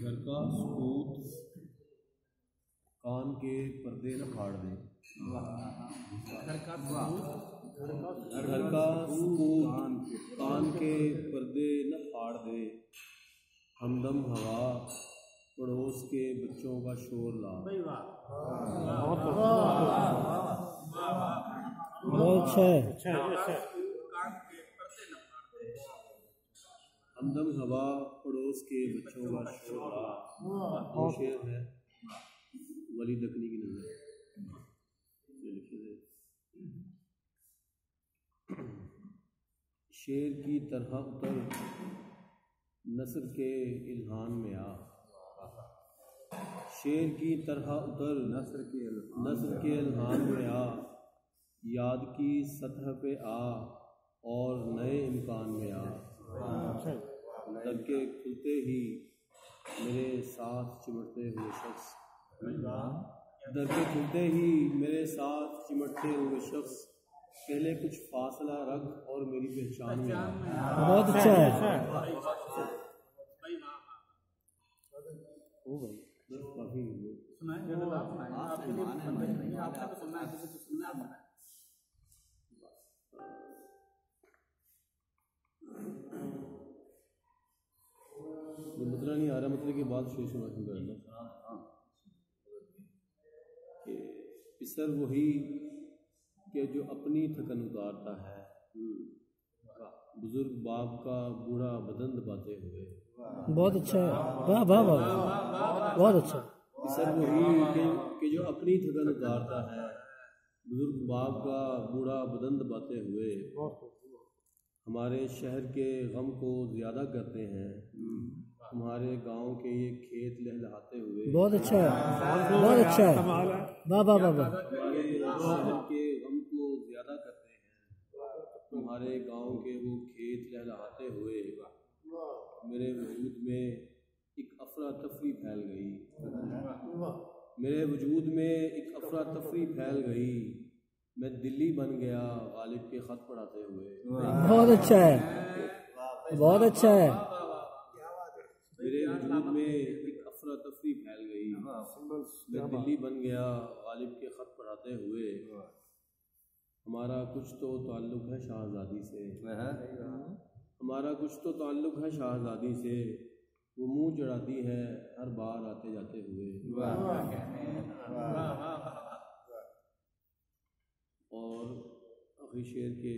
گھر کا سکوت کان کے پردے نہ پھاڑ دے، گھر کا سکوت کان کے پردے نہ پھاڑ دے، ہمدم ہوا پڑوس کے بچوں کا شور لا۔ بہت اچھا ہے۔ ہمدم ہوا پڑوس کے بچوں کا شور لا، یہ شعر ہے ولی دکنی کی نظر سے لکھے تھے۔ شیر کی طرح اتر نثر کے الہان میں آ، شیر کی طرح اتر نثر کے الہان میں آ، یاد کی سطح پہ آ اور نئے امکان میں آ، دھڑکے کھلتے ہی میرے ساتھ چمٹتے ہوئے شخص، دھڑکے کھلتے ہی میرے ساتھ چمٹتے ہوئے شخص، پہلے کچھ فاصلہ رکھ اور میری پہچان میں آ۔ بہت اچھا ہے۔ کافی مطلع نہیں آ رہا، مطلع کے بعد شیش ہونا شروع کرنا کہ پسر وہی کہ جو اپنی تھکن اتارتا ہے، بزرگ باپ کا بوڑھا بدن دباتے ہوئے۔ بہت اچھا ہے، واہ واہ واہ، بہت اچھا۔ پسر وہی کہ جو اپنی تھکن اتارتا ہے، بزرگ باپ کا بوڑھا بدن دباتے ہوئے، ہمارے شہر کے غم کو زیادہ کرتے ہیں، ہمارے گاؤں کے یہ کھیت لہلہاتے ہوئے۔ بہت اچھا ہے، بہت اچھا ہے، واہ واہ واہ واہ۔ ہمارے شہر کے غم کو زیادہ کرتے ہیں، ہمارے گاؤں کے وہ کھیت لہلہاتے ہوئے، میرے وجود میں ایک افراتفری پھیل گئی، میرے وجود میں ایک افراتفری پھیل گئی، میں دلی بن گیا غالب کے خط پڑھاتے ہوئے۔ بہت اچھا ہے، بہت اچھا ہے۔ میرے وجود میں ایک افراتفری پھیل گئی، میں دلی بن گیا غالب کے خط پڑھاتے ہوئے، ہمارا کچھ تو تعلق ہے شہزادی سے، ہمارا کچھ تو تعلق ہے شہزادی سے، وہ منہ چڑھاتی ہے ہر بار آتے جاتے ہوئے۔ اور آخری شعر کے